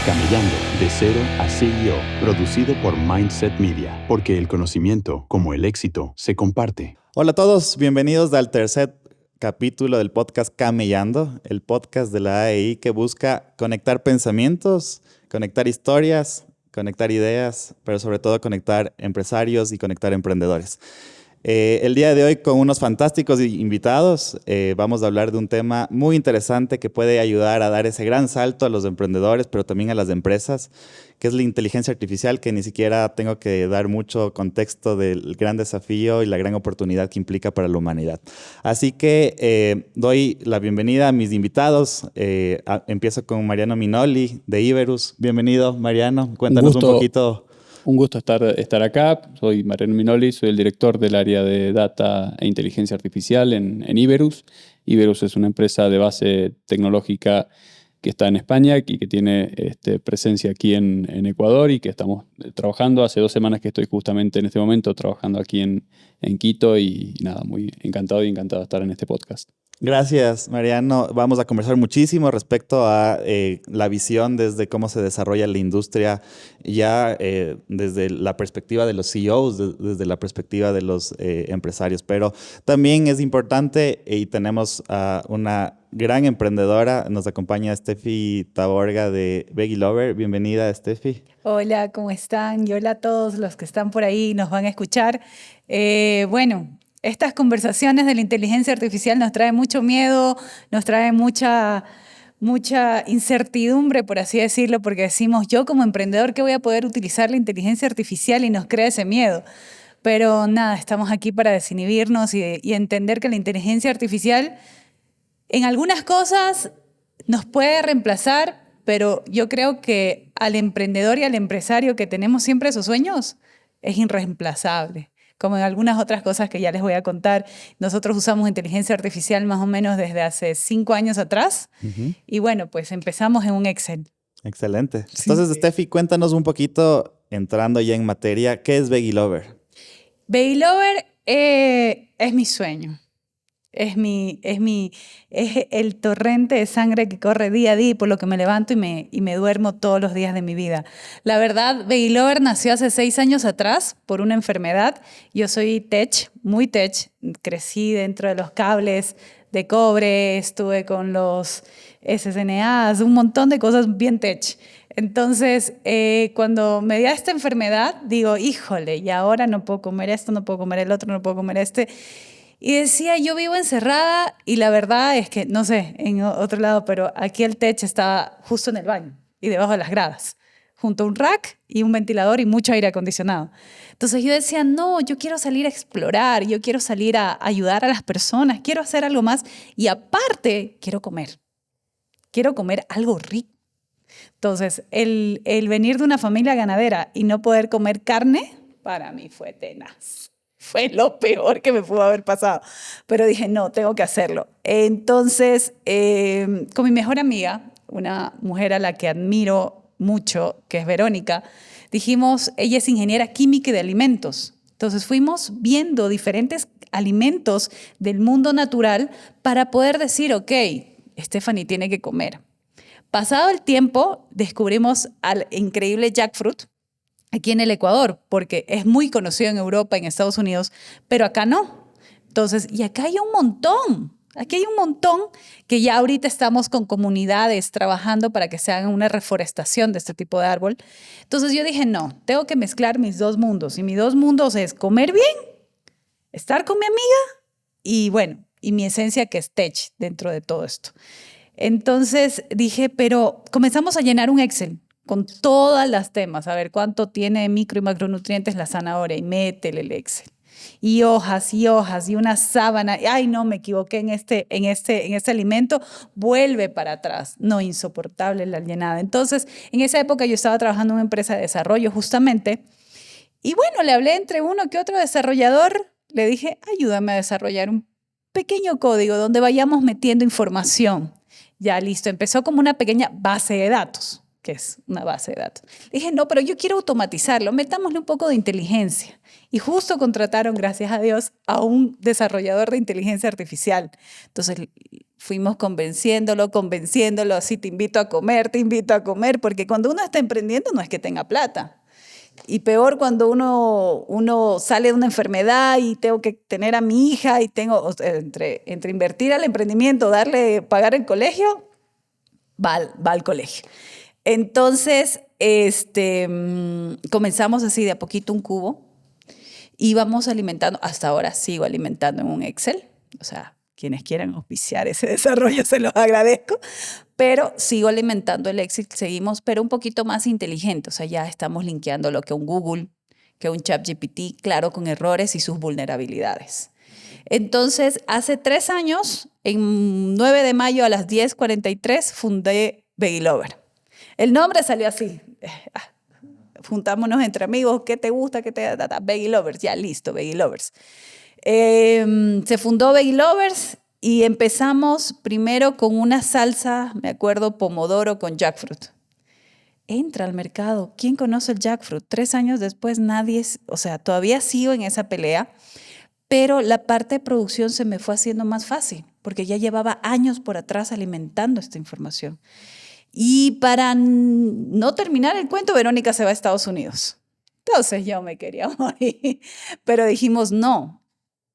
Camellando de cero a CEO, producido por Mindset Media, porque el conocimiento, como el éxito, se comparte. Hola a todos, bienvenidos al tercer capítulo del podcast Camellando, el podcast de la AEI que busca conectar pensamientos, conectar historias, conectar ideas, pero sobre todo conectar empresarios y conectar emprendedores. El día de hoy con unos fantásticos invitados vamos a hablar de un tema muy interesante que puede ayudar a dar ese gran salto a los emprendedores, pero también a las empresas, que es la inteligencia artificial, que ni siquiera tengo que dar mucho contexto del gran desafío y la gran oportunidad que implica para la humanidad. Así que doy la bienvenida a mis invitados. Empiezo con Mariano Minoli de Iberus. Bienvenido, Mariano. Cuéntanos un poquito. Un gusto estar acá. Soy Mariano Minoli, soy el director del área de Data e Inteligencia Artificial en Iberus. Iberus es una empresa de base tecnológica que está en España y que tiene presencia aquí en Ecuador y que estamos trabajando. Hace 2 semanas que estoy justamente en este momento trabajando aquí en Quito y nada, muy encantado de estar en este podcast. Gracias, Mariano. Vamos a conversar muchísimo respecto a la visión desde cómo se desarrolla la industria, ya desde la perspectiva de los CEOs, desde la perspectiva de los empresarios. Pero también es importante y tenemos a una gran emprendedora. Nos acompaña Steffi Taborga de Veggie Lover. Bienvenida, Steffi. Hola, ¿cómo están? Y hola a todos los que están por ahí y nos van a escuchar. Estas conversaciones de la inteligencia artificial nos traen mucho miedo, nos traen mucha incertidumbre, por así decirlo, porque decimos, yo como emprendedor, ¿qué voy a poder utilizar la inteligencia artificial? Y nos crea ese miedo. Pero nada, estamos aquí para desinhibirnos y entender que la inteligencia artificial en algunas cosas nos puede reemplazar, pero yo creo que al emprendedor y al empresario que tenemos siempre esos sueños es irreemplazable. Como en algunas otras cosas que ya les voy a contar. Nosotros usamos inteligencia artificial más o menos desde hace 5 años atrás. Y bueno, pues empezamos en un Excel. Excelente. Entonces, sí. Steffi, cuéntanos un poquito, entrando ya en materia, ¿qué es Veggie Lover? Veggie Lover es mi sueño. Es el torrente de sangre que corre día a día y por lo que me levanto y me duermo todos los días de mi vida. La verdad, Veggie Lover nació hace 6 años atrás por una enfermedad. Yo soy tech, muy tech. Crecí dentro de los cables de cobre, estuve con los SSNAs, un montón de cosas bien tech. Entonces, cuando me dio esta enfermedad, digo, híjole, y ahora no puedo comer esto, no puedo comer el otro, no puedo comer este. Y decía, yo vivo encerrada y la verdad es que, no sé, en otro lado, pero aquí el techo estaba justo en el baño y debajo de las gradas, junto a un rack y un ventilador y mucho aire acondicionado. Entonces yo decía, no, yo quiero salir a explorar, yo quiero salir a ayudar a las personas, quiero hacer algo más y aparte quiero comer algo rico. Entonces, el venir de una familia ganadera y no poder comer carne, para mí fue tenaz. Fue lo peor que me pudo haber pasado. Pero dije, no, tengo que hacerlo. Entonces, con mi mejor amiga, una mujer a la que admiro mucho, que es Verónica, dijimos, ella es ingeniera química y de alimentos. Entonces fuimos viendo diferentes alimentos del mundo natural para poder decir, ok, Stephanie tiene que comer. Pasado el tiempo, descubrimos al increíble jackfruit, aquí en el Ecuador, porque es muy conocido en Europa, en Estados Unidos, pero acá no. Entonces, y acá hay un montón. Aquí hay un montón que ya ahorita estamos con comunidades trabajando para que se haga una reforestación de este tipo de árbol. Entonces yo dije, no, tengo que mezclar mis 2 mundos. Y mis 2 mundos es comer bien, estar con mi amiga y bueno, y mi esencia que es tech dentro de todo esto. Entonces dije, pero comenzamos a llenar un Excel con todas las temas, a ver cuánto tiene micro y macronutrientes la zanahoria y métele el Excel. Y hojas y una sábana. Ay, no, me equivoqué en este alimento. Vuelve para atrás. No, insoportable la llenada. Entonces, en esa época yo estaba trabajando en una empresa de desarrollo justamente. Y bueno, le hablé entre uno que otro desarrollador. Le dije, ayúdame a desarrollar un pequeño código donde vayamos metiendo información. Ya listo. Empezó como una pequeña base de datos. Que es una base de datos. Le dije, no, pero yo quiero automatizarlo, metámosle un poco de inteligencia. Y justo contrataron, gracias a Dios, a un desarrollador de inteligencia artificial. Entonces, fuimos convenciéndolo, así te invito a comer, porque cuando uno está emprendiendo no es que tenga plata. Y peor cuando uno sale de una enfermedad y tengo que tener a mi hija y tengo, entre invertir al emprendimiento, pagar el colegio, va al colegio. Entonces, comenzamos así de a poquito un cubo. Íbamos alimentando, hasta ahora sigo alimentando en un Excel, o sea, quienes quieran auspiciar ese desarrollo se los agradezco, pero sigo alimentando el Excel, seguimos, pero un poquito más inteligente, o sea, ya estamos linkeando lo que un Google, que un ChatGPT, claro, con errores y sus vulnerabilidades. Entonces, hace 3 años, en 9 de mayo a las 10:43, fundé Babylover. El nombre salió así. Juntámonos entre amigos, ¿qué te gusta? Babylovers, ya listo, Babylovers. Se fundó Babylovers y empezamos primero con una salsa, me acuerdo, pomodoro con jackfruit. Entra al mercado, ¿quién conoce el jackfruit? 3 años después nadie, o sea, todavía sigo en esa pelea, pero la parte de producción se me fue haciendo más fácil, porque ya llevaba años por atrás alimentando esta información. Y para no terminar el cuento, Verónica se va a Estados Unidos. Entonces yo me quería morir, pero dijimos no,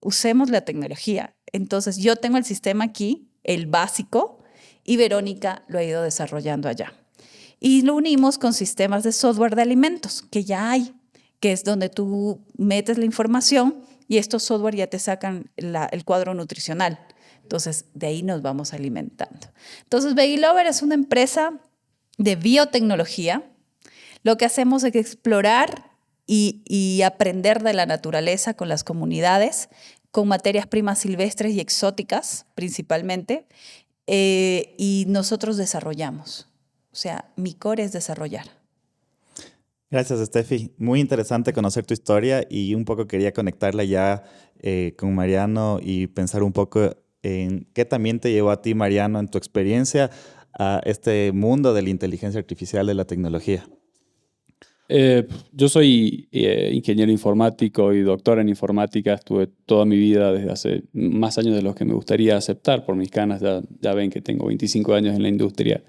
usemos la tecnología. Entonces yo tengo el sistema aquí, el básico, y Verónica lo ha ido desarrollando allá. Y lo unimos con sistemas de software de alimentos, que ya hay, que es donde tú metes la información y estos software ya te sacan el cuadro nutricional. Entonces, de ahí nos vamos alimentando. Entonces, Babylover es una empresa de biotecnología. Lo que hacemos es explorar y aprender de la naturaleza con las comunidades, con materias primas silvestres y exóticas principalmente, y nosotros desarrollamos. O sea, mi core es desarrollar. Gracias, Steffi. Muy interesante conocer tu historia y un poco quería conectarla ya con Mariano y pensar un poco en qué también te llevó a ti, Mariano, en tu experiencia a este mundo de la inteligencia artificial, de la tecnología. Yo soy ingeniero informático y doctor en informática. Estuve toda mi vida desde hace más años de los que me gustaría aceptar por mis canas. Ya ven que tengo 25 años en la industria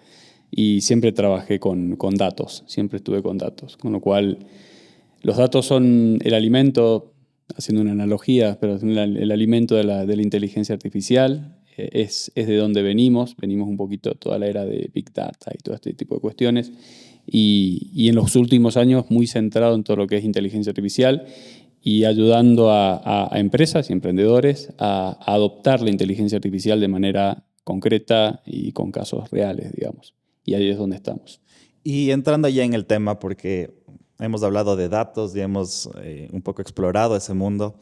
y siempre trabajé con datos, siempre estuve con datos. Con lo cual, los datos son el alimento, haciendo una analogía, pero el alimento de la inteligencia artificial. Es de donde venimos un poquito toda la era de Big Data y todo este tipo de cuestiones. Y en los últimos años muy centrado en todo lo que es inteligencia artificial y ayudando a empresas y emprendedores a adoptar la inteligencia artificial de manera concreta y con casos reales, digamos. Y ahí es donde estamos. Y entrando ya en el tema, porque hemos hablado de datos y hemos un poco explorado ese mundo,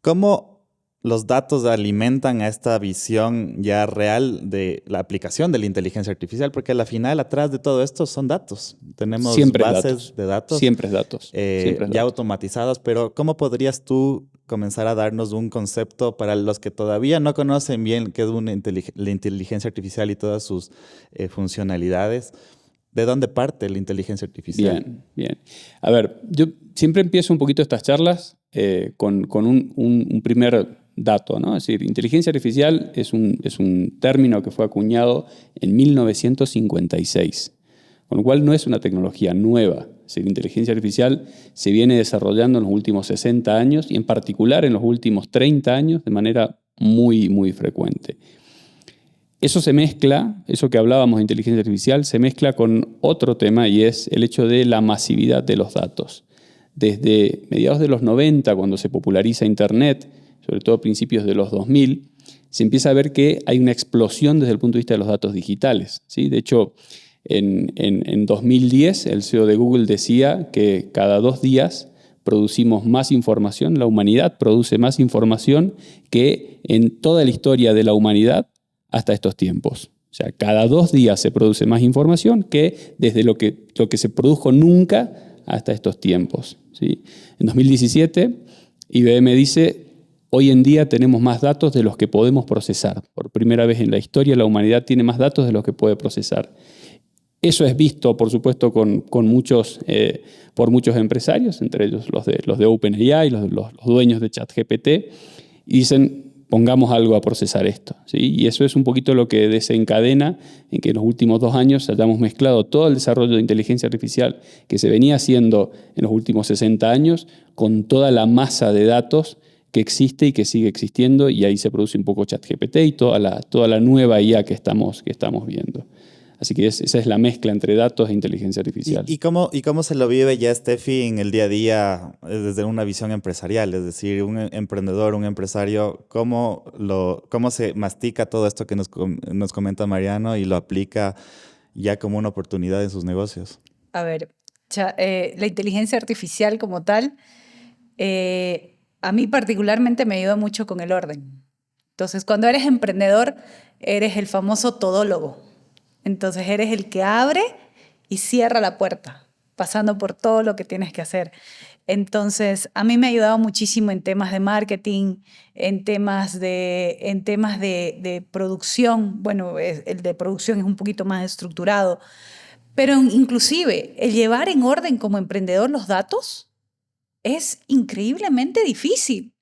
¿cómo los datos alimentan a esta visión ya real de la aplicación de la inteligencia artificial? Porque al final, atrás de todo esto son datos. Tenemos siempre bases de datos. Siempre es datos. Ya automatizados, pero ¿cómo podrías tú comenzar a darnos un concepto para los que todavía no conocen bien qué es la inteligencia artificial y todas sus funcionalidades? ¿De dónde parte la inteligencia artificial? Bien. A ver, yo siempre empiezo un poquito estas charlas con un primer dato, ¿no? Es decir, inteligencia artificial es un término que fue acuñado en 1956, con lo cual no es una tecnología nueva. Es decir, inteligencia artificial se viene desarrollando en los últimos 60 años y en particular en los últimos 30 años de manera muy, muy frecuente. Eso se mezcla, eso que hablábamos de inteligencia artificial, se mezcla con otro tema y es el hecho de la masividad de los datos. Desde mediados de los 90, cuando se populariza Internet, sobre todo a principios de los 2000, se empieza a ver que hay una explosión desde el punto de vista de los datos digitales, ¿sí? De hecho, en 2010, el CEO de Google decía que cada 2 días producimos más información, la humanidad produce más información que en toda la historia de la humanidad hasta estos tiempos. O sea, cada 2 días se produce más información que desde lo que se produjo nunca hasta estos tiempos, ¿sí? En 2017, IBM dice, hoy en día tenemos más datos de los que podemos procesar. Por primera vez en la historia la humanidad tiene más datos de los que puede procesar. Eso es visto, por supuesto, por muchos empresarios, entre ellos los de OpenAI, los dueños de ChatGPT, y dicen, pongamos algo a procesar esto, ¿sí? Y eso es un poquito lo que desencadena en que en los últimos 2 años hayamos mezclado todo el desarrollo de inteligencia artificial que se venía haciendo en los últimos 60 años con toda la masa de datos que existe y que sigue existiendo, y ahí se produce un poco ChatGPT y toda la nueva IA que estamos viendo. Así que esa es la mezcla entre datos e inteligencia artificial. ¿Y cómo se lo vive ya Steffi en el día a día desde una visión empresarial? Es decir, un emprendedor, un empresario, ¿cómo se mastica todo esto que nos comenta Mariano y lo aplica ya como una oportunidad en sus negocios? A ver, la inteligencia artificial como tal, a mí particularmente me ayuda mucho con el orden. Entonces, cuando eres emprendedor, eres el famoso todólogo. Entonces, eres el que abre y cierra la puerta, pasando por todo lo que tienes que hacer. Entonces, a mí me ha ayudado muchísimo en temas de marketing, en temas de producción. Bueno, el de producción es un poquito más estructurado, pero inclusive el llevar en orden como emprendedor los datos es increíblemente difícil.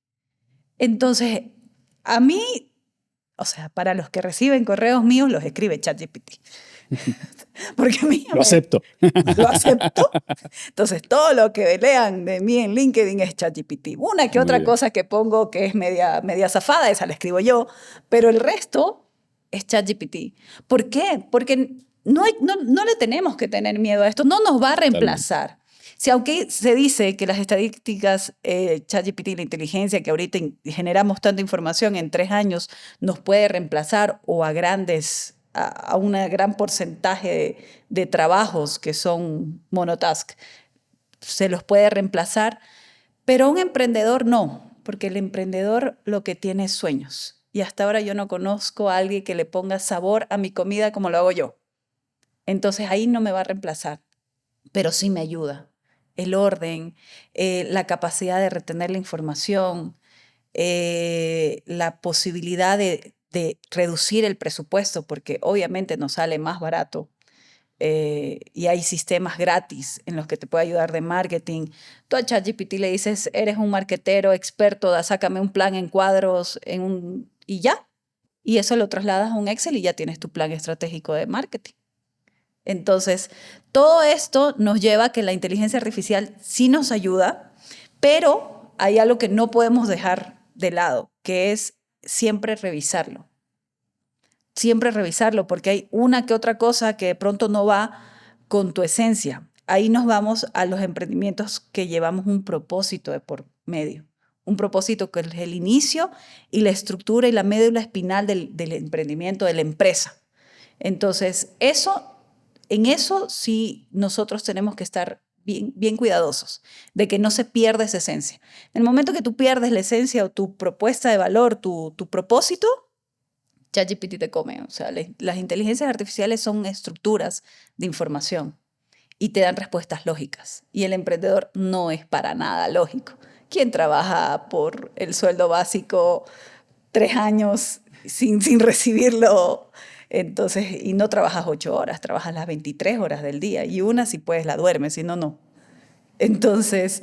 Entonces, a mí, o sea, para los que reciben correos míos, los escribe ChatGPT. Porque a mí Lo acepto. Lo acepto. Entonces, todo lo que lean de mí en LinkedIn es ChatGPT. Una que otra cosa que pongo que es media zafada, esa la escribo yo, pero el resto es ChatGPT. ¿Por qué? Porque no le tenemos que tener miedo a esto, no nos va a reemplazar. Si aunque se dice que las estadísticas, ChatGPT y la inteligencia, que ahorita generamos tanta información, en 3 años nos puede reemplazar o a un gran porcentaje de trabajos que son monotask, se los puede reemplazar, pero un emprendedor no, porque el emprendedor lo que tiene es sueños. Y hasta ahora yo no conozco a alguien que le ponga sabor a mi comida como lo hago yo. Entonces ahí no me va a reemplazar, pero sí me ayuda. El orden, la capacidad de retener la información, la posibilidad de reducir el presupuesto, porque obviamente nos sale más barato, y hay sistemas gratis en los que te puede ayudar de marketing. Tú a ChatGPT le dices, eres un marketero experto, sácame un plan en cuadros, y ya. Y eso lo trasladas a un Excel y ya tienes tu plan estratégico de marketing. Entonces, todo esto nos lleva a que la inteligencia artificial sí nos ayuda, pero hay algo que no podemos dejar de lado, que es siempre revisarlo. Siempre revisarlo, porque hay una que otra cosa que de pronto no va con tu esencia. Ahí nos vamos a los emprendimientos que llevamos un propósito de por medio. Un propósito que es el inicio y la estructura y la médula espinal del emprendimiento, de la empresa. Entonces, en eso sí nosotros tenemos que estar bien cuidadosos, de que no se pierda esa esencia. En el momento que tú pierdes la esencia o tu propuesta de valor, tu propósito, ChatGPT te come. O sea, las inteligencias artificiales son estructuras de información y te dan respuestas lógicas. Y el emprendedor no es para nada lógico. ¿Quién trabaja por el sueldo básico 3 años sin recibirlo? Entonces, y no trabajas 8 horas, trabajas las 23 horas del día, y una si puedes la duermes, si no, no. Entonces,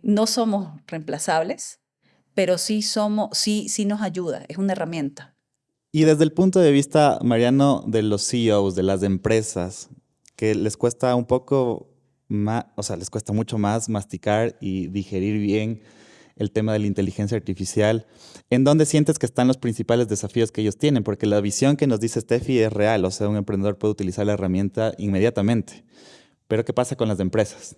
no somos reemplazables, pero sí nos ayuda, es una herramienta. Y desde el punto de vista, Mariano, de los CEOs, de las empresas, que les cuesta un poco más, o sea, les cuesta mucho más masticar y digerir bien el tema de la inteligencia artificial, ¿en dónde sientes que están los principales desafíos que ellos tienen? Porque la visión que nos dice Steffi es real, o sea, un emprendedor puede utilizar la herramienta inmediatamente. Pero ¿qué pasa con las empresas?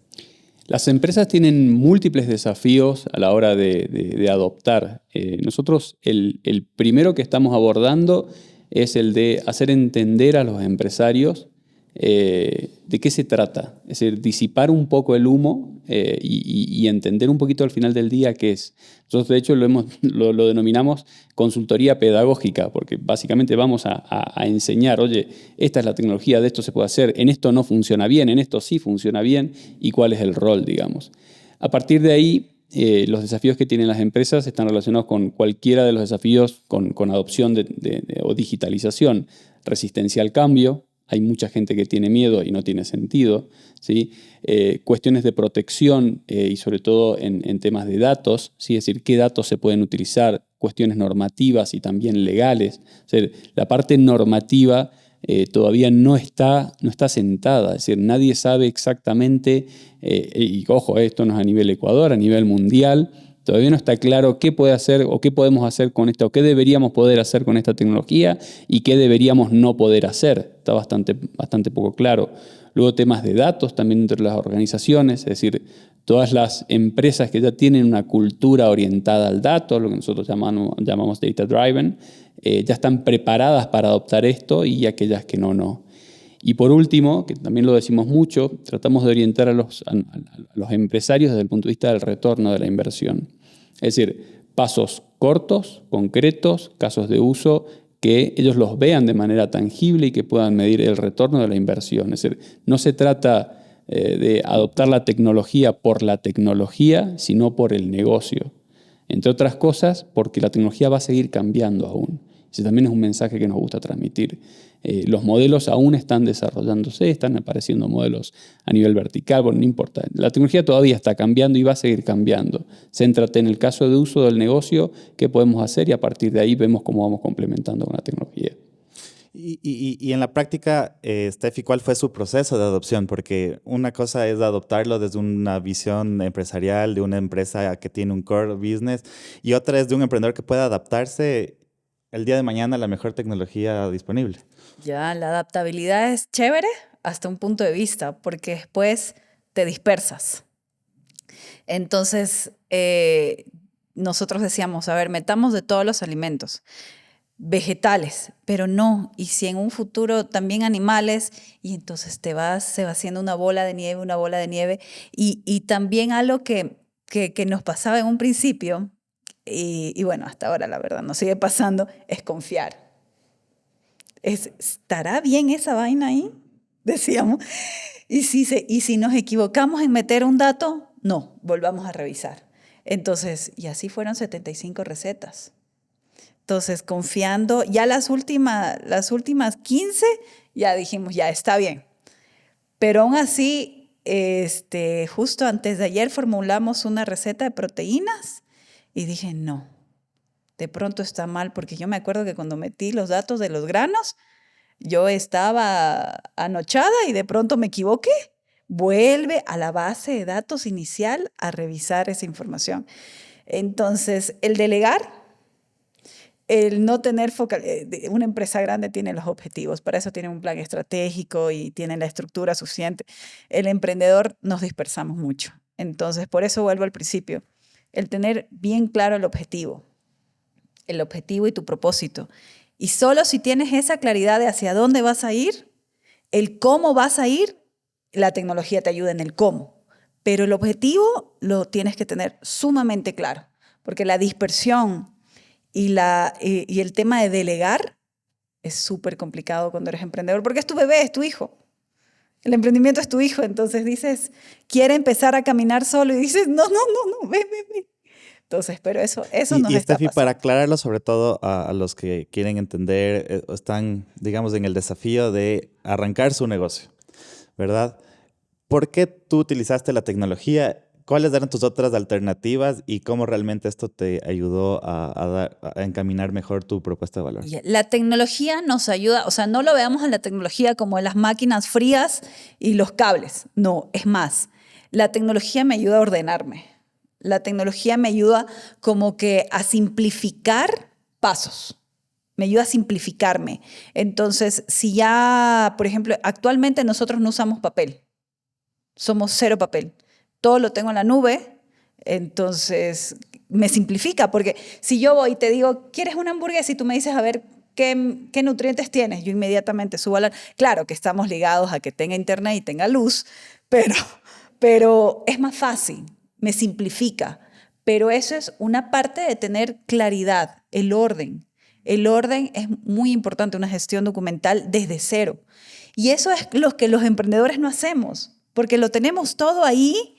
Las empresas tienen múltiples desafíos a la hora de adoptar. Nosotros el primero que estamos abordando es el de hacer entender a los empresarios de qué se trata. Es decir, disipar un poco el humo y entender un poquito al final del día qué es. Nosotros, de hecho, lo denominamos consultoría pedagógica, porque básicamente vamos a enseñar, oye, esta es la tecnología, de esto se puede hacer, en esto no funciona bien, en esto sí funciona bien, y cuál es el rol, digamos. A partir de ahí, los desafíos que tienen las empresas están relacionados con cualquiera de los desafíos con adopción o digitalización, resistencia al cambio. Hay mucha gente que tiene miedo y no tiene sentido, ¿sí? Cuestiones de protección y sobre todo en temas de datos, ¿sí? Es decir, qué datos se pueden utilizar, cuestiones normativas y también legales. O sea, la parte normativa todavía no está sentada, es decir, nadie sabe exactamente, y ojo, esto no es a nivel Ecuador, a nivel mundial, todavía no está claro qué puede hacer o qué podemos hacer con esto, o qué deberíamos poder hacer con esta tecnología y qué deberíamos no poder hacer. Está bastante poco claro. Luego temas de datos también dentro de las organizaciones, es decir, todas las empresas que ya tienen una cultura orientada al dato, lo que nosotros llamamos data driven, ya están preparadas para adoptar esto y aquellas que no. Y por último, que también lo decimos mucho, tratamos de orientar a los empresarios desde el punto de vista del retorno de la inversión. Es decir, pasos cortos, concretos, casos de uso, que ellos los vean de manera tangible y que puedan medir el retorno de la inversión. Es decir, no se trata de adoptar la tecnología por la tecnología, sino por el negocio. Entre otras cosas, porque la tecnología va a seguir cambiando aún. Ese también es un mensaje que nos gusta transmitir. Los modelos aún están desarrollándose, están apareciendo modelos a nivel vertical, bueno, no importa. La tecnología todavía está cambiando y va a seguir cambiando. Céntrate en el caso de uso del negocio, qué podemos hacer y a partir de ahí vemos cómo vamos complementando con la tecnología. Y en la práctica, Steffi, ¿cuál fue su proceso de adopción? Porque una cosa es adoptarlo desde una visión empresarial de una empresa que tiene un core business y otra es de un emprendedor que pueda adaptarse el día de mañana a la mejor tecnología disponible. Ya, la adaptabilidad es chévere hasta un punto de vista, porque después te dispersas. Entonces, nosotros decíamos, a ver, metamos de todos los alimentos, vegetales, pero no, y si en un futuro también animales, y entonces se va haciendo una bola de nieve, y también algo que nos pasaba en un principio, y bueno, hasta ahora la verdad nos sigue pasando, es confiar. ¿Estará bien esa vaina ahí? Decíamos. Y si nos equivocamos en meter un dato, no, volvamos a revisar. Entonces, y así fueron 75 recetas. Entonces, confiando, ya las últimas 15, ya dijimos, ya está bien. Pero aún así, justo antes de ayer formulamos una receta de proteínas y dije, no, de pronto está mal, porque yo me acuerdo que cuando metí los datos de los granos, yo estaba anochada y de pronto me equivoqué. Vuelve a la base de datos inicial a revisar esa información. Entonces, el delegar, el no tener una empresa grande tiene los objetivos, para eso tiene un plan estratégico y tiene la estructura suficiente. El emprendedor nos dispersamos mucho. Entonces, por eso vuelvo al principio, el tener bien claro el objetivo y tu propósito. Y solo si tienes esa claridad de hacia dónde vas a ir, el cómo vas a ir, la tecnología te ayuda en el cómo. Pero el objetivo lo tienes que tener sumamente claro, porque la dispersión y el tema de delegar es súper complicado cuando eres emprendedor, porque es tu bebé, es tu hijo. El emprendimiento es tu hijo, entonces dices, quiere empezar a caminar solo y dices, no, ven. Entonces, pero eso nos está pasando. Y Steffi, para aclararlo sobre todo a los que quieren entender, están, digamos, en el desafío de arrancar su negocio, ¿verdad? ¿Por qué tú utilizaste la tecnología? ¿Cuáles eran tus otras alternativas y cómo realmente esto te ayudó a encaminar mejor tu propuesta de valor? La tecnología nos ayuda, o sea, no lo veamos a la tecnología como las máquinas frías y los cables. No, es más, la tecnología me ayuda a ordenarme. La tecnología me ayuda como que a simplificar pasos. Me ayuda a simplificarme. Entonces, si ya, por ejemplo, actualmente nosotros no usamos papel. Somos cero papel. Todo lo tengo en la nube, entonces me simplifica, porque si yo voy y te digo, ¿quieres una hamburguesa? Y tú me dices, a ver, ¿qué nutrientes tienes? Yo inmediatamente subo a la... Claro que estamos ligados a que tenga internet y tenga luz, pero es más fácil, me simplifica. Pero eso es una parte de tener claridad, el orden. El orden es muy importante, una gestión documental desde cero. Y eso es lo que los emprendedores no hacemos, porque lo tenemos todo ahí,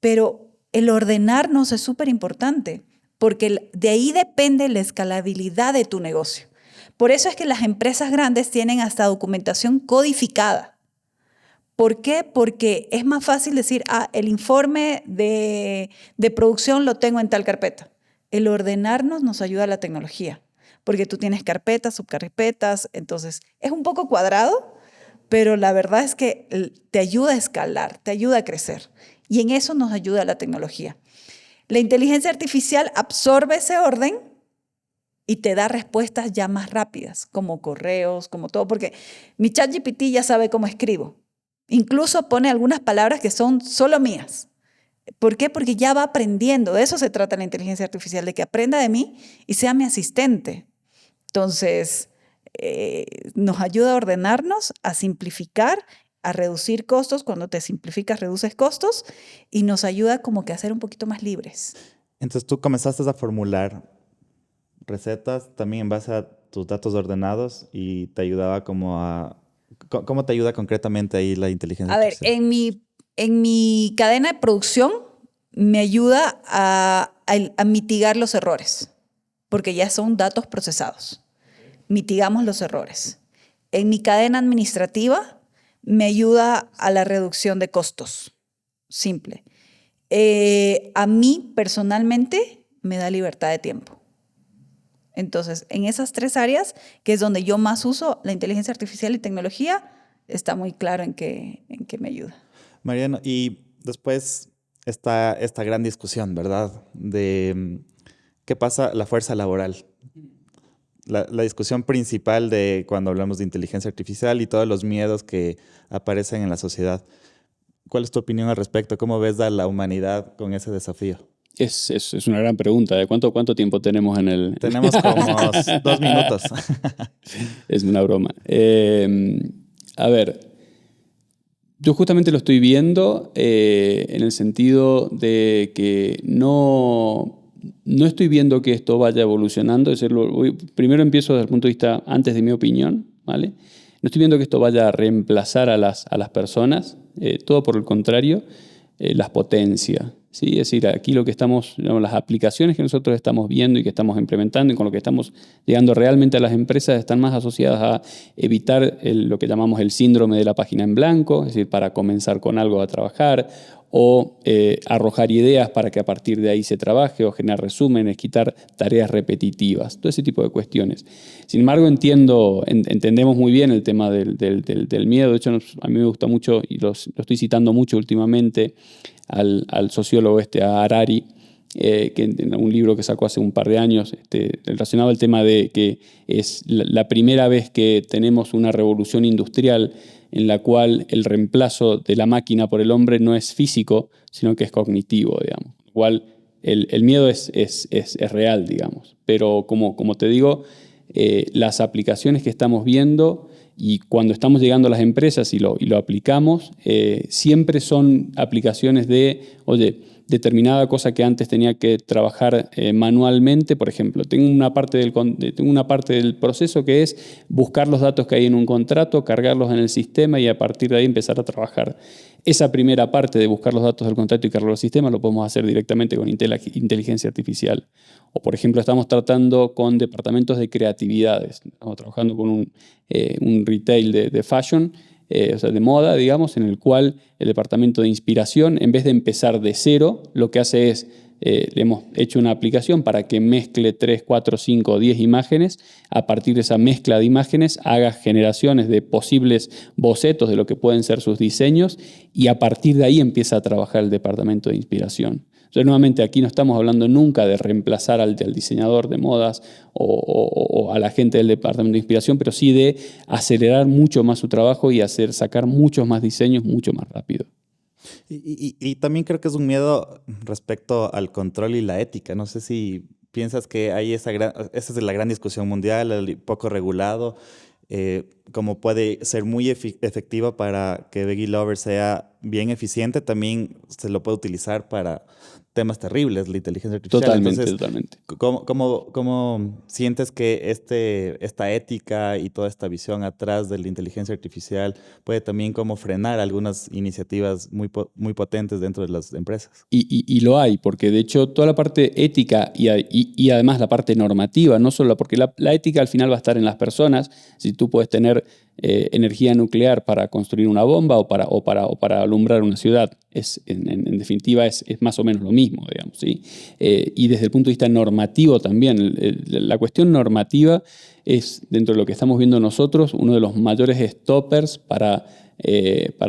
pero el ordenarnos es súper importante, porque de ahí depende la escalabilidad de tu negocio. Por eso es que las empresas grandes tienen hasta documentación codificada. ¿Por qué? Porque es más fácil decir, el informe de producción lo tengo en tal carpeta. el ordenarnos nos ayuda a la tecnología, porque tú tienes carpetas, subcarpetas, entonces es un poco cuadrado, pero la verdad es que te ayuda a escalar, te ayuda a crecer. Y en eso nos ayuda la tecnología. La inteligencia artificial absorbe ese orden y te da respuestas ya más rápidas, como correos, como todo, porque mi ChatGPT ya sabe cómo escribo. Incluso pone algunas palabras que son solo mías. ¿Por qué? Porque ya va aprendiendo. De eso se trata la inteligencia artificial, de que aprenda de mí y sea mi asistente. Entonces, nos ayuda a ordenarnos, a simplificar, a reducir costos. Cuando te simplificas, reduces costos y nos ayuda como que a ser un poquito más libres. Entonces tú comenzaste a formular recetas también en base a tus datos ordenados y te ayudaba como a... ¿Cómo te ayuda concretamente ahí la inteligencia artificial? En mi cadena de producción me ayuda a mitigar los errores, porque ya son datos procesados. Mitigamos los errores. En mi cadena administrativa me ayuda a la reducción de costos. Simple. A mí personalmente me da libertad de tiempo. Entonces, en esas 3 áreas, que es donde yo más uso la inteligencia artificial y tecnología, está muy claro en qué me ayuda. Mariano, y después está esta gran discusión, ¿verdad? De qué pasa la fuerza laboral. La discusión principal de cuando hablamos de inteligencia artificial y todos los miedos que aparecen en la sociedad. ¿Cuál es tu opinión al respecto? ¿Cómo ves a la humanidad con ese desafío? Es una gran pregunta. ¿Cuánto tiempo tenemos en el...? Tenemos como 2 minutos. Es una broma. A ver, yo justamente lo estoy viendo en el sentido de que no estoy viendo que esto vaya evolucionando. Es decir, primero empiezo desde el punto de vista antes de mi opinión, ¿vale? No estoy viendo que esto vaya a reemplazar a las personas. Todo por el contrario, las potencia. ¿Sí? Es decir, aquí lo que estamos, digamos, las aplicaciones que nosotros estamos viendo y que estamos implementando y con lo que estamos llegando realmente a las empresas están más asociadas a evitar lo que llamamos el síndrome de la página en blanco, es decir, para comenzar con algo a trabajar, o arrojar ideas para que a partir de ahí se trabaje, o generar resúmenes, quitar tareas repetitivas, todo ese tipo de cuestiones. Sin embargo, entendemos muy bien el tema del miedo. De hecho, a mí me gusta mucho, y lo estoy citando mucho últimamente, al sociólogo a Harari, que en un libro que sacó hace un par de años, relacionado al tema de que es la primera vez que tenemos una revolución industrial en la cual el reemplazo de la máquina por el hombre no es físico, sino que es cognitivo, digamos. Lo cual el miedo es real, digamos. Pero como te digo, las aplicaciones que estamos viendo y cuando estamos llegando a las empresas y lo aplicamos, siempre son aplicaciones de, oye, determinada cosa que antes tenía que trabajar manualmente. Por ejemplo, tengo una parte del proceso que es buscar los datos que hay en un contrato, cargarlos en el sistema y a partir de ahí empezar a trabajar. Esa primera parte de buscar los datos del contrato y cargarlos al sistema lo podemos hacer directamente con inteligencia artificial. O, por ejemplo, estamos tratando con departamentos de creatividades. Estamos trabajando con un retail de fashion, o sea, de moda, digamos, en el cual el departamento de inspiración, en vez de empezar de cero, lo que hace es, le hemos hecho una aplicación para que mezcle 3, 4, 5 o 10 imágenes. A partir de esa mezcla de imágenes haga generaciones de posibles bocetos de lo que pueden ser sus diseños y a partir de ahí empieza a trabajar el departamento de inspiración. Entonces, nuevamente, aquí no estamos hablando nunca de reemplazar al diseñador de modas o a la gente del departamento de inspiración, pero sí de acelerar mucho más su trabajo y sacar muchos más diseños mucho más rápido. Y también creo que es un miedo respecto al control y la ética. No sé si piensas que hay esa es la gran discusión mundial, el poco regulado, como puede ser muy efectiva para que Veggie Lover sea bien eficiente, también se lo puede utilizar para temas terribles, la inteligencia artificial. Totalmente, Entonces, totalmente. ¿cómo sientes que esta ética y toda esta visión atrás de la inteligencia artificial puede también como frenar algunas iniciativas muy potentes dentro de las empresas? Y lo hay, porque de hecho toda la parte ética y además la parte normativa, no solo porque la ética al final va a estar en las personas. Si tú puedes tener energía nuclear para construir una bomba o para alumbrar una ciudad, en definitiva es más o menos lo mismo. mismo, digamos, ¿sí? Y desde el punto de vista normativo también. La cuestión normativa es, dentro de lo que estamos viendo nosotros, uno de los mayores stoppers para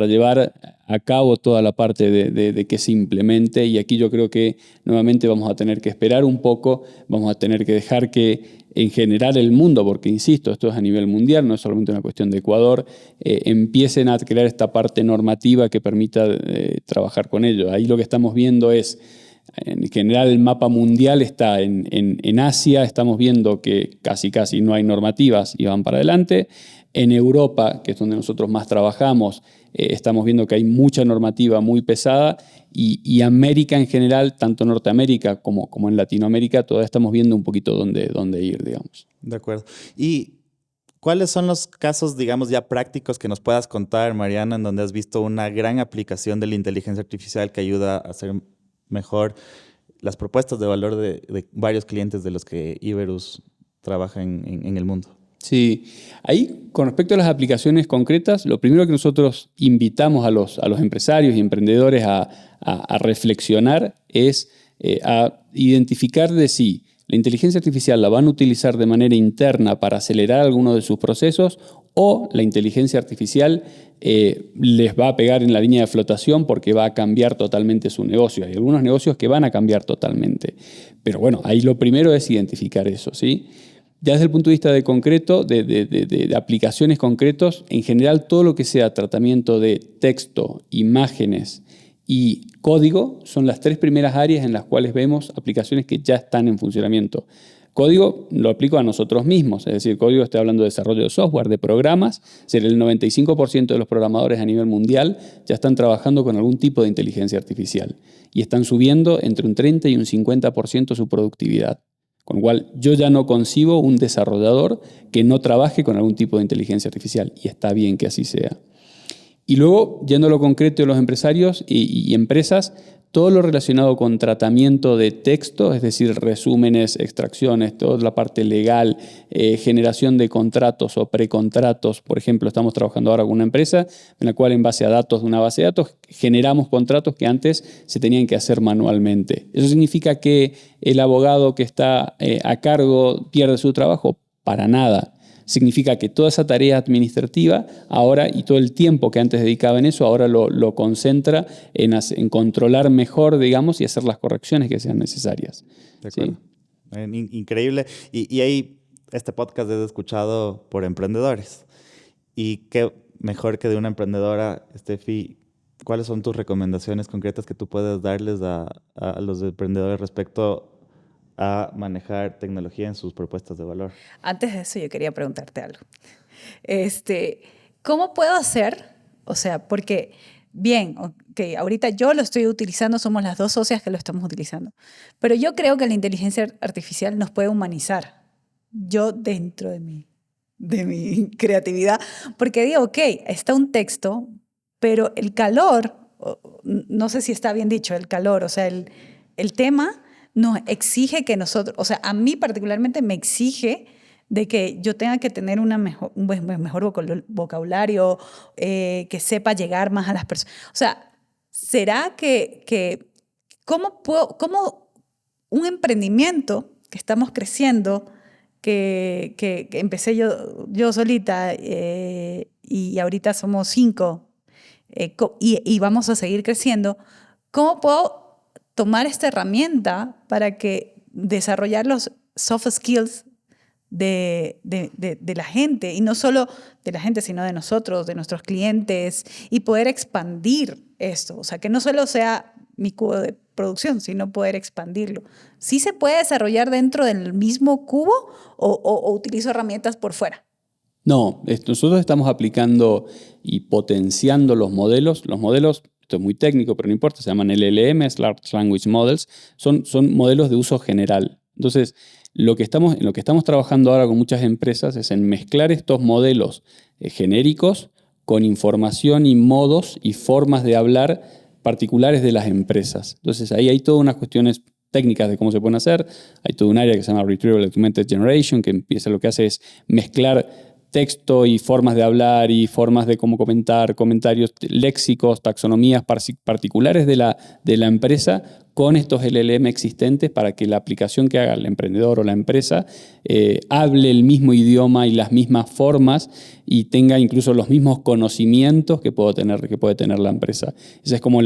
llevar a cabo toda la parte de que se implemente, y aquí yo creo que nuevamente vamos a tener que esperar un poco, vamos a tener que dejar que en general el mundo, porque insisto, esto es a nivel mundial, no es solamente una cuestión de Ecuador, empiecen a crear esta parte normativa que permita trabajar con ello. Ahí lo que estamos viendo es, en general el mapa mundial está en Asia, estamos viendo que casi no hay normativas y van para adelante. En Europa, que es donde nosotros más trabajamos, estamos viendo que hay mucha normativa muy pesada, y América en general, tanto Norteamérica como en Latinoamérica, todavía estamos viendo un poquito dónde ir, digamos. De acuerdo. ¿Y cuáles son los casos, digamos, ya prácticos que nos puedas contar, Mariana, en donde has visto una gran aplicación de la inteligencia artificial que ayuda a hacer mejor las propuestas de valor de varios clientes de los que Iberus trabaja en el mundo? Sí, ahí con respecto a las aplicaciones concretas, lo primero que nosotros invitamos a los empresarios y emprendedores a reflexionar es a identificar de si la inteligencia artificial la van a utilizar de manera interna para acelerar alguno de sus procesos, o la inteligencia artificial les va a pegar en la línea de flotación porque va a cambiar totalmente su negocio. Hay algunos negocios que van a cambiar totalmente. Pero bueno, ahí lo primero es identificar eso, ¿sí? Ya desde el punto de vista de concreto, de aplicaciones concretos, en general todo lo que sea tratamiento de texto, imágenes y código son las tres primeras áreas en las cuales vemos aplicaciones que ya están en funcionamiento. Código lo aplico a nosotros mismos, es decir, código, estoy hablando de desarrollo de software, de programas. Es decir, el 95% de los programadores a nivel mundial ya están trabajando con algún tipo de inteligencia artificial y están subiendo entre un 30 y un 50% su productividad. Con lo cual, yo ya no concibo un desarrollador que no trabaje con algún tipo de inteligencia artificial, y está bien que así sea. Y luego, yendo a lo concreto de los empresarios y empresas, todo lo relacionado con tratamiento de texto, es decir, resúmenes, extracciones, toda la parte legal, generación de contratos o precontratos. Por ejemplo, estamos trabajando ahora con una empresa en la cual, en base a datos de una base de datos, generamos contratos que antes se tenían que hacer manualmente. ¿Eso significa que el abogado que está a cargo pierde su trabajo? Para nada. Significa que toda esa tarea administrativa ahora, y todo el tiempo que antes dedicaba en eso, ahora lo concentra en controlar mejor, digamos, y hacer las correcciones que sean necesarias. De acuerdo. ¿Sí? Increíble. Y ahí este podcast es escuchado por emprendedores. Y qué mejor que de una emprendedora, Steffi, ¿cuáles son tus recomendaciones concretas que tú puedes darles a los emprendedores respecto a manejar tecnología en sus propuestas de valor? Antes de eso, yo quería preguntarte algo. ¿Cómo puedo hacer? O sea, porque, bien, okay, ahorita yo lo estoy utilizando, somos las dos socias que lo estamos utilizando, pero yo creo que la inteligencia artificial nos puede humanizar. Yo dentro de mi creatividad, porque digo, ok, está un texto, pero el calor, no sé si está bien dicho, el calor, o sea, el tema nos exige que nosotros, o sea, a mí particularmente me exige de que yo tenga que tener un mejor vocabulario, que sepa llegar más a las personas. O sea, ¿será cómo un emprendimiento que estamos creciendo, que empecé yo solita y ahorita somos 5 y vamos a seguir creciendo, ¿cómo puedo tomar esta herramienta para desarrollar los soft skills de la gente, y no solo de la gente, sino de nosotros, de nuestros clientes, y poder expandir esto? O sea, que no solo sea mi cubo de producción, sino poder expandirlo. ¿Sí se puede desarrollar dentro del mismo cubo o utilizo herramientas por fuera? No, nosotros estamos aplicando y potenciando los modelos. Los modelos, esto es muy técnico, pero no importa, se llaman LLMs, Large Language Models, son modelos de uso general. Entonces, en lo que estamos trabajando ahora con muchas empresas es en mezclar estos modelos genéricos con información y modos y formas de hablar particulares de las empresas. Entonces, ahí hay todas unas cuestiones técnicas de cómo se pueden hacer. Hay todo un área que se llama Retrieval Augmented Generation, que lo que hace es mezclar texto y formas de hablar y formas de cómo comentar, comentarios, léxicos, taxonomías particulares de la empresa con estos LLM existentes para que la aplicación que haga el emprendedor o la empresa hable el mismo idioma y las mismas formas y tenga incluso los mismos conocimientos que puede tener la empresa. Ese es como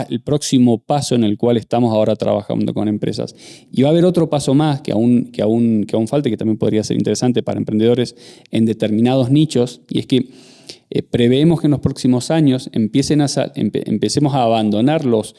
el próximo paso en el cual estamos ahora trabajando con empresas. Y va a haber otro paso más que aún falta y que también podría ser interesante para emprendedores en determinados nichos, y es que preveemos que en los próximos años empecemos a abandonar los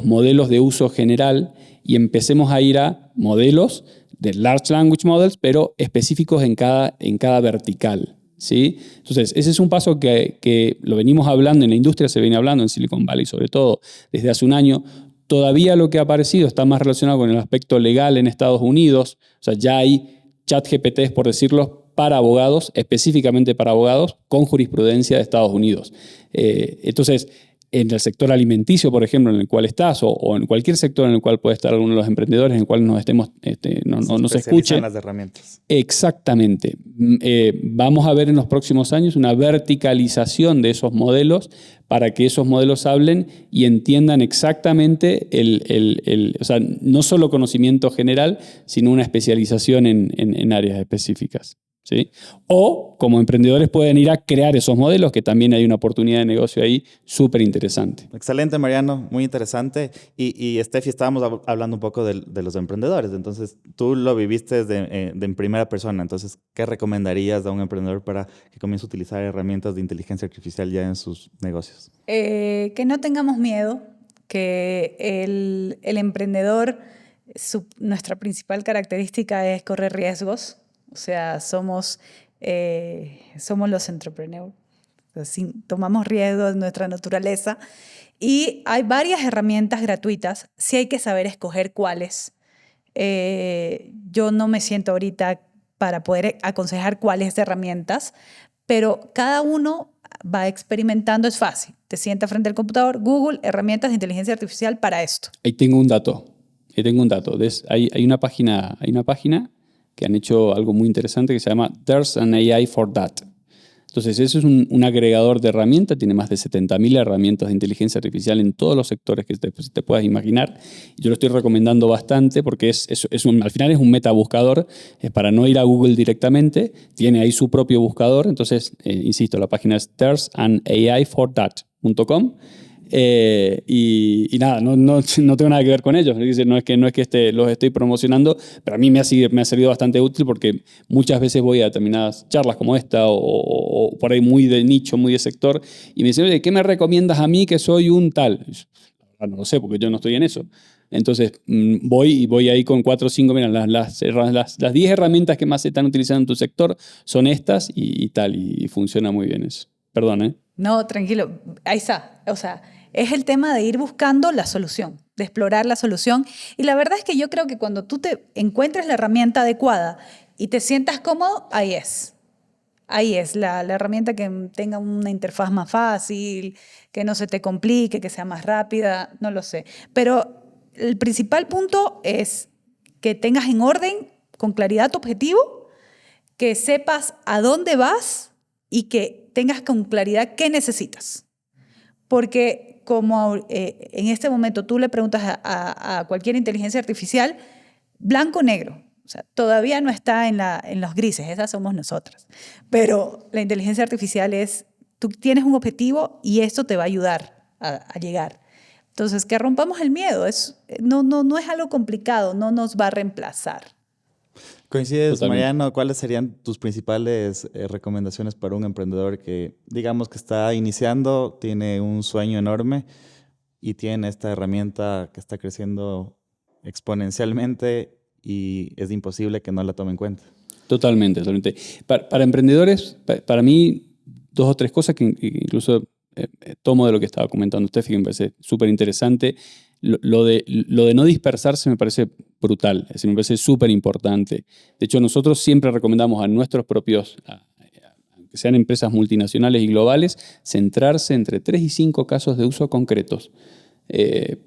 modelos de uso general y empecemos a ir a modelos de Large Language Models, pero específicos en cada vertical. ¿Sí? Entonces, ese es un paso que lo venimos hablando en la industria, se viene hablando en Silicon Valley sobre todo desde hace un año. Todavía lo que ha aparecido está más relacionado con el aspecto legal en Estados Unidos. O sea, ya hay ChatGPTs, por decirlo, para abogados, específicamente para abogados, con jurisprudencia de Estados Unidos. Entonces, en el sector alimenticio, por ejemplo, en el cual estás, o en cualquier sector en el cual puede estar alguno de los emprendedores en el cual nos escuche. Las herramientas. Exactamente. Vamos a ver en los próximos años una verticalización de esos modelos para que esos modelos hablen y entiendan exactamente o sea, no solo conocimiento general, sino una especialización en áreas específicas. ¿Sí? O como emprendedores pueden ir a crear esos modelos, que también hay una oportunidad de negocio ahí súper interesante. Excelente, Mariano, muy interesante. Y Steffi, estábamos hablando un poco de los emprendedores, entonces tú lo viviste en primera persona, entonces, ¿qué recomendarías a un emprendedor para que comience a utilizar herramientas de inteligencia artificial ya en sus negocios? Que no tengamos miedo, que el emprendedor, nuestra principal característica es correr riesgos. O sea, somos los entrepreneurs. O sea, tomamos riesgos en nuestra naturaleza. Y hay varias herramientas gratuitas. Sí hay que saber escoger cuáles. Yo no me siento ahorita para poder aconsejar cuáles herramientas, pero cada uno va experimentando, es fácil. Te sientas frente al computador, Google, herramientas de inteligencia artificial para esto. Ahí tengo un dato. Hay una página que han hecho algo muy interesante que se llama There's an AI for that. Entonces, eso es un agregador de herramientas, tiene más de 70.000 herramientas de inteligencia artificial en todos los sectores que te puedas imaginar. Yo lo estoy recomendando bastante porque al final es un metabuscador, es para no ir a Google directamente, tiene ahí su propio buscador. Entonces, insisto, la página es there'sanaiforthat.com. Y nada, no tengo nada que ver con ellos. No es que los estoy promocionando, pero a mí me ha servido bastante útil porque muchas veces voy a determinadas charlas como esta o por ahí muy de nicho, muy de sector, y me dicen, oye, ¿qué me recomiendas a mí que soy un tal? No lo sé porque yo no estoy en eso. Entonces voy ahí con 4 o 5, mira, las 10 herramientas que más se están utilizando en tu sector son estas y tal, y funciona muy bien eso. Perdón, ¿eh? No, tranquilo, ahí está. O sea, es el tema de ir buscando la solución, de explorar la solución. Y la verdad es que yo creo que cuando tú te encuentres la herramienta adecuada y te sientas cómodo, ahí es. Ahí es la herramienta que tenga una interfaz más fácil, que no se te complique, que sea más rápida, no lo sé. Pero el principal punto es que tengas en orden, con claridad tu objetivo, que sepas a dónde vas y que tengas con claridad qué necesitas. Porque como en este momento tú le preguntas a cualquier inteligencia artificial, blanco o negro. O sea, todavía no está en los grises, esas somos nosotras. Pero la inteligencia artificial tú tienes un objetivo y esto te va a ayudar a llegar. Entonces, que rompamos el miedo. No es algo complicado, no nos va a reemplazar. ¿Coincides, Totalmente. Mariano? ¿Cuáles serían tus principales recomendaciones para un emprendedor que, digamos, que está iniciando, tiene un sueño enorme y tiene esta herramienta que está creciendo exponencialmente y es imposible que no la tome en cuenta? Totalmente. Para emprendedores, para mí, 2 o 3 cosas que incluso tomo de lo que estaba comentando Steffi, que me parece súper interesante. Lo de no dispersarse me parece brutal, es decir, me parece súper importante. De hecho, nosotros siempre recomendamos a nuestros propios, aunque sean empresas multinacionales y globales, centrarse entre 3 y 5 casos de uso concretos.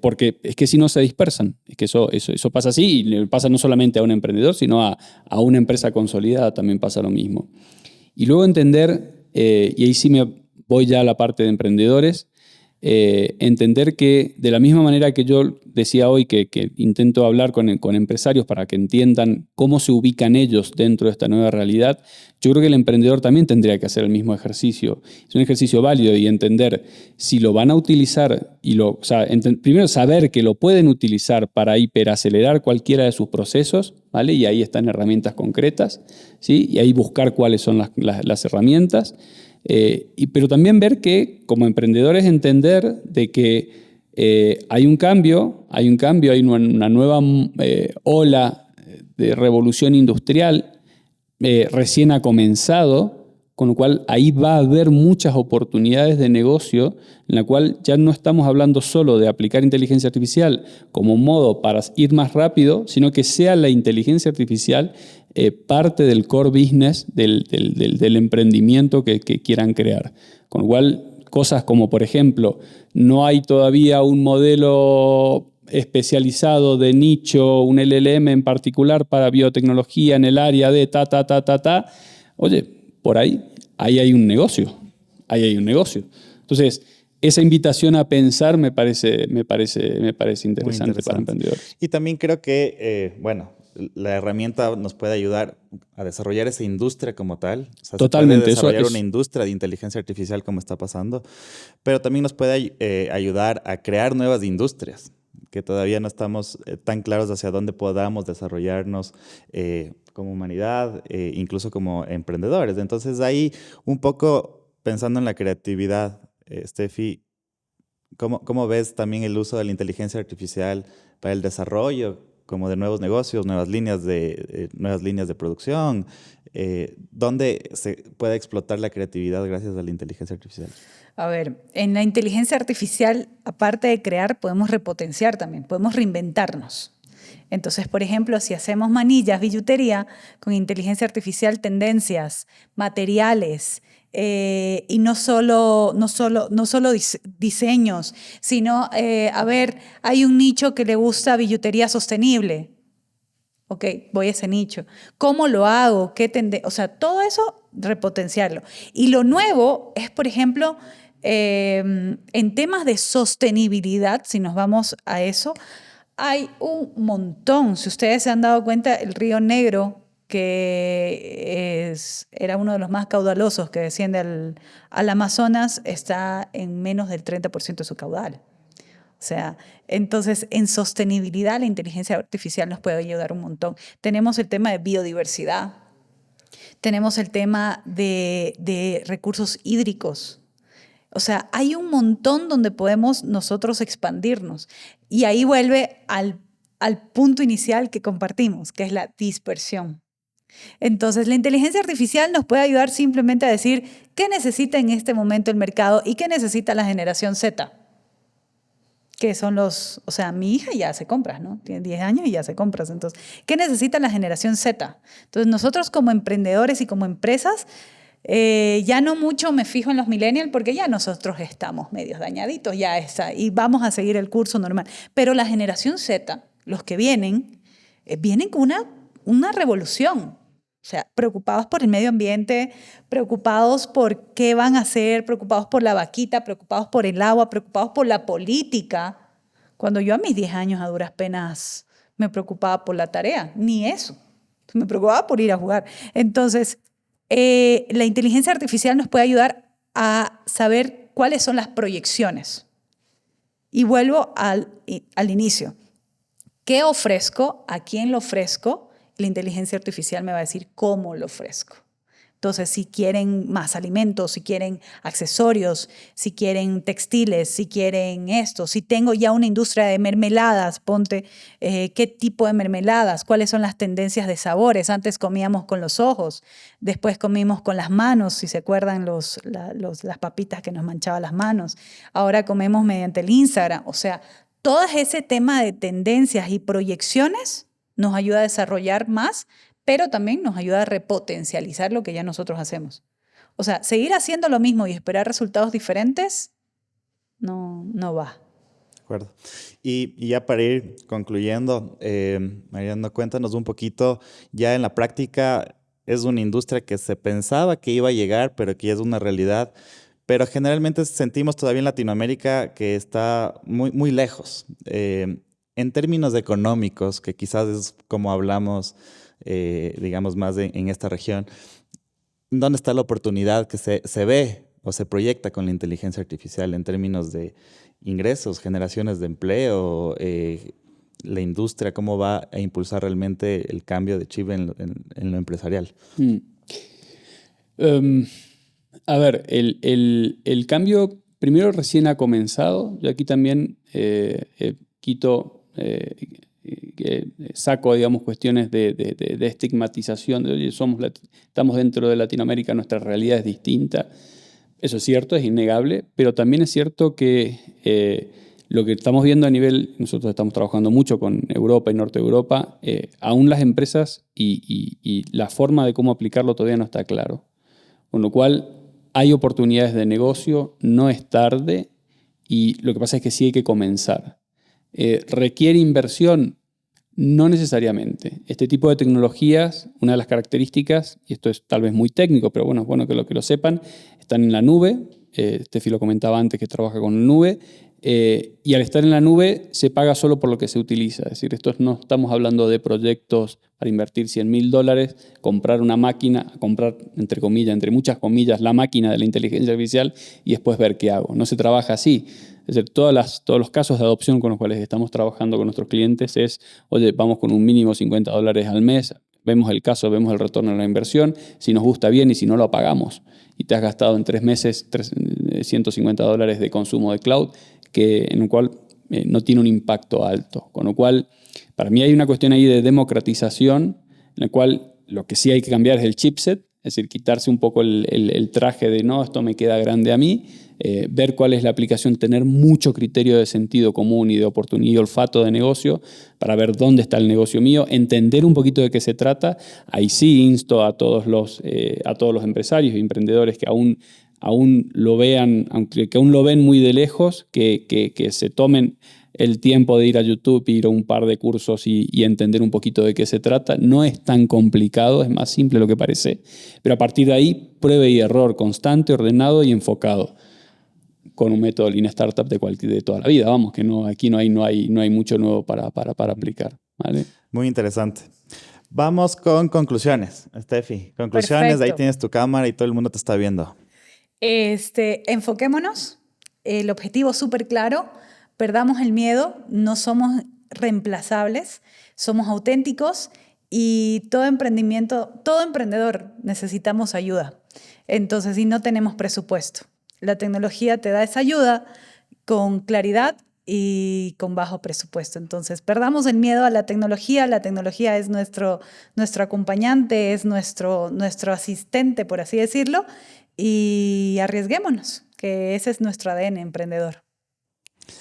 Porque es que si no se dispersan. Es que eso pasa así y le pasa no solamente a un emprendedor, sino a una empresa consolidada también pasa lo mismo. Y luego entender, y ahí sí me voy ya a la parte de emprendedores, entender que de la misma manera que yo decía hoy que intento hablar con empresarios para que entiendan cómo se ubican ellos dentro de esta nueva realidad, yo creo que el emprendedor también tendría que hacer el mismo ejercicio. Es un ejercicio válido y entender si lo van a utilizar primero saber que lo pueden utilizar para hiperacelerar cualquiera de sus procesos, ¿vale? Y ahí están herramientas concretas, ¿sí? Y ahí buscar cuáles son las herramientas. Pero también ver que como emprendedores entender de que hay un cambio, hay una nueva ola de revolución industrial, recién ha comenzado, con lo cual ahí va a haber muchas oportunidades de negocio en la cual ya no estamos hablando solo de aplicar inteligencia artificial como un modo para ir más rápido, sino que sea la inteligencia artificial parte del core business del emprendimiento que quieran crear. Con lo cual, cosas como, por ejemplo, no hay todavía un modelo especializado de nicho, un LLM en particular para biotecnología en el área de Oye, por ahí hay un negocio. Ahí hay un negocio. Entonces, esa invitación a pensar me parece interesante para emprendedores. Y también creo que, la herramienta nos puede ayudar a desarrollar esa industria como tal. O sea, Totalmente. Se puede desarrollar una industria de inteligencia artificial como está pasando, pero también nos puede ayudar a crear nuevas industrias que todavía no estamos tan claros hacia dónde podamos desarrollarnos como humanidad, incluso como emprendedores. Entonces ahí un poco pensando en la creatividad, Steffi, ¿cómo ves también el uso de la inteligencia artificial para el desarrollo como de nuevos negocios, nuevas líneas de producción? ¿Dónde se puede explotar la creatividad gracias a la inteligencia artificial? A ver, en la inteligencia artificial, aparte de crear, podemos repotenciar también, podemos reinventarnos. Entonces, por ejemplo, si hacemos manillas, billutería, con inteligencia artificial, tendencias, materiales, y no solo diseños, sino, hay un nicho que le gusta billutería sostenible. Ok, voy a ese nicho. ¿Cómo lo hago? O sea, todo eso, repotenciarlo. Y lo nuevo es, por ejemplo, en temas de sostenibilidad, si nos vamos a eso, hay un montón. Si ustedes se han dado cuenta, el Río Negro, que era uno de los más caudalosos que desciende al Amazonas, está en menos del 30% de su caudal. O sea, entonces en sostenibilidad la inteligencia artificial nos puede ayudar un montón. Tenemos el tema de biodiversidad, tenemos el tema de recursos hídricos. O sea, hay un montón donde podemos nosotros expandirnos. Y ahí vuelve al punto inicial que compartimos, que es la dispersión. Entonces, la inteligencia artificial nos puede ayudar simplemente a decir qué necesita en este momento el mercado y qué necesita la generación Z. Que son mi hija ya hace compras, ¿no? Tiene 10 años y ya hace compras. Entonces, ¿qué necesita la generación Z? Entonces, nosotros como emprendedores y como empresas, ya no mucho me fijo en los millennials porque ya nosotros estamos medios dañaditos, ya está, y vamos a seguir el curso normal. Pero la generación Z, los que vienen con una revolución. O sea, preocupados por el medio ambiente, preocupados por qué van a hacer, preocupados por la vaquita, preocupados por el agua, preocupados por la política. Cuando yo a mis 10 años a duras penas me preocupaba por la tarea, ni eso. Me preocupaba por ir a jugar. Entonces, la inteligencia artificial nos puede ayudar a saber cuáles son las proyecciones. Y vuelvo al inicio. ¿Qué ofrezco? ¿A quién lo ofrezco? La inteligencia artificial me va a decir cómo lo ofrezco. Entonces, si quieren más alimentos, si quieren accesorios, si quieren textiles, si quieren esto, si tengo ya una industria de mermeladas, ponte qué tipo de mermeladas, cuáles son las tendencias de sabores. Antes comíamos con los ojos, después comimos con las manos, si se acuerdan las papitas que nos manchaban las manos. Ahora comemos mediante el Instagram. O sea, todo ese tema de tendencias y proyecciones nos ayuda a desarrollar más, pero también nos ayuda a repotencializar lo que ya nosotros hacemos. O sea, seguir haciendo lo mismo y esperar resultados diferentes no va. acuerdo. Y ya para ir concluyendo, Mariano, cuéntanos un poquito, ya en la práctica es una industria que se pensaba que iba a llegar, pero que ya es una realidad. Pero generalmente sentimos todavía en Latinoamérica que está muy, muy lejos. En términos económicos, que quizás es como hablamos, digamos, más en esta región, ¿dónde está la oportunidad que se ve o se proyecta con la inteligencia artificial en términos de ingresos, generaciones de empleo, la industria, cómo va a impulsar realmente el cambio de chip en lo empresarial? A ver, el cambio primero recién ha comenzado. Yo aquí también quito, saco, digamos, cuestiones de estigmatización. De, oye, estamos dentro de Latinoamérica, nuestra realidad es distinta. Eso es cierto, es innegable, pero también es cierto que lo que estamos viendo a nivel, nosotros estamos trabajando mucho con Europa y Norte de Europa, aún las empresas y la forma de cómo aplicarlo todavía no está claro. Con lo cual hay oportunidades de negocio, no es tarde y lo que pasa es que sí hay que comenzar. ¿Requiere inversión? No necesariamente. Este tipo de tecnologías, una de las características, y esto es tal vez muy técnico, pero bueno, es bueno que lo sepan, están en la nube. Steffi lo comentaba antes que trabaja con nube. Y al estar en la nube se paga solo por lo que se utiliza. Es decir, no estamos hablando de proyectos para invertir $100.000, comprar una máquina, comprar, entre comillas, entre muchas comillas, la máquina de la inteligencia artificial y después ver qué hago. No se trabaja así. Es decir, todos los casos de adopción con los cuales estamos trabajando con nuestros clientes es, oye, vamos con un mínimo $50 al mes, vemos el caso, vemos el retorno de la inversión, si nos gusta bien y si no lo apagamos. Y te has gastado en 3 meses $150 de consumo de cloud, en el cual no tiene un impacto alto. Con lo cual, para mí hay una cuestión ahí de democratización, en la cual lo que sí hay que cambiar es el chipset, es decir, quitarse un poco el traje de no, esto me queda grande a mí, ver cuál es la aplicación, tener mucho criterio de sentido común y de oportunidad y olfato de negocio para ver dónde está el negocio mío, entender un poquito de qué se trata. Ahí sí insto a todos los empresarios y emprendedores que aún lo vean, aunque que aún lo ven muy de lejos, que se tomen el tiempo de ir a YouTube, ir a un par de cursos y entender un poquito de qué se trata. No es tan complicado, es más simple de lo que parece, pero a partir de ahí, prueba y error constante, ordenado y enfocado, con un método Lean Startup de toda la vida. Vamos, que aquí no hay mucho nuevo para aplicar, ¿vale? Muy interesante. Vamos con conclusiones, Steffi. Conclusiones, Perfecto. ahí tienes tu cámara y todo el mundo te está viendo. Enfoquémonos, el objetivo súper claro, perdamos el miedo, no somos reemplazables, somos auténticos y todo emprendedor necesitamos ayuda. Entonces, si no tenemos presupuesto, la tecnología te da esa ayuda con claridad y con bajo presupuesto. Entonces, perdamos el miedo a la tecnología es nuestro acompañante, es nuestro asistente, por así decirlo, y arriesguémonos, que ese es nuestro ADN emprendedor.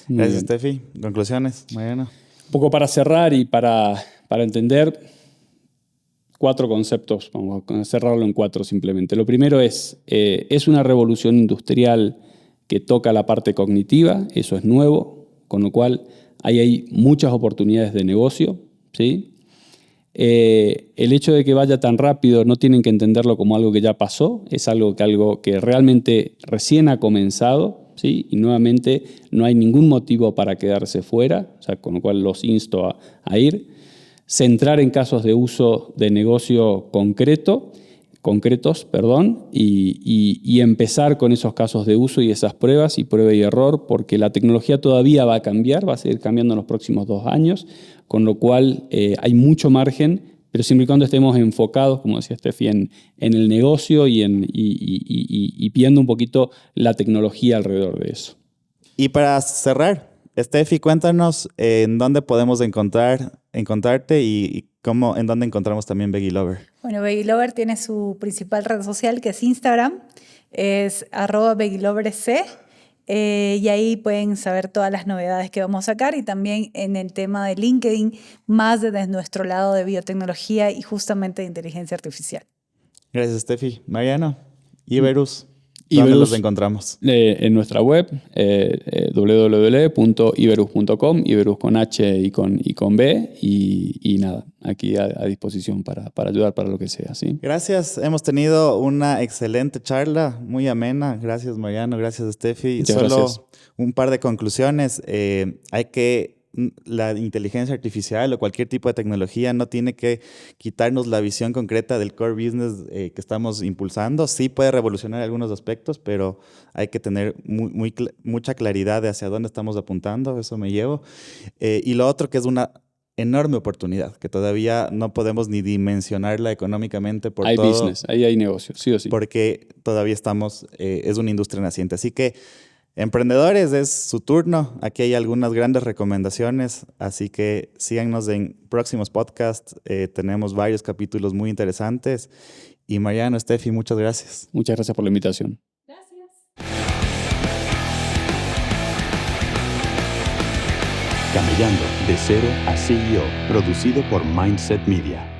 Gracias, Steffi. Conclusiones, Mariano. Un poco para cerrar y para entender 4 conceptos, vamos a cerrarlo en 4 simplemente. Lo primero es una revolución industrial que toca la parte cognitiva, eso es nuevo, con lo cual hay muchas oportunidades de negocio, ¿sí? El hecho de que vaya tan rápido no tienen que entenderlo como algo que ya pasó, es algo que realmente recién ha comenzado, ¿sí? Y nuevamente no hay ningún motivo para quedarse fuera, o sea, con lo cual los insto a ir. Centrar en casos de uso de negocio concretos, y empezar con esos casos de uso y esas pruebas y prueba y error, porque la tecnología todavía va a cambiar, va a seguir cambiando en los próximos 2 años, con lo cual hay mucho margen, pero siempre y cuando estemos enfocados, como decía Steffi, en el negocio y viendo un poquito la tecnología alrededor de eso. Y para cerrar, Steffi, cuéntanos en dónde podemos encontrarte y en dónde encontramos también Veggie Lover. Bueno, Veggie Lover tiene su principal red social, que es Instagram, es @VeggieLoverC, y ahí pueden saber todas las novedades que vamos a sacar, y también en el tema de LinkedIn, más desde nuestro lado de biotecnología y justamente de inteligencia artificial. Gracias, Steffi. Mariano, Iberus, ¿Dónde Iberus, los encontramos? En nuestra web, www.iberus.com, Iberus con H y con B, y nada, aquí a disposición para ayudar para lo que sea, ¿sí? Gracias, hemos tenido una excelente charla, muy amena. Gracias, Mariano, gracias, Steffi. Muchas Solo gracias. un par de conclusiones. La inteligencia artificial o cualquier tipo de tecnología no tiene que quitarnos la visión concreta del core business que estamos impulsando. Sí puede revolucionar algunos aspectos, pero hay que tener mucha claridad de hacia dónde estamos apuntando. Eso me llevo. Y lo otro que es una enorme oportunidad, que todavía no podemos ni dimensionarla económicamente por Hay todo, business, ahí hay negocio, sí o sí. porque todavía es una industria naciente. Así que, emprendedores, es su turno. Aquí hay algunas grandes recomendaciones, así que síganos en próximos podcasts. Tenemos varios capítulos muy interesantes. Y Mariano, Steffi, muchas gracias. Muchas gracias por la invitación. Camellando de cero a CEO, producido por Mindset Media.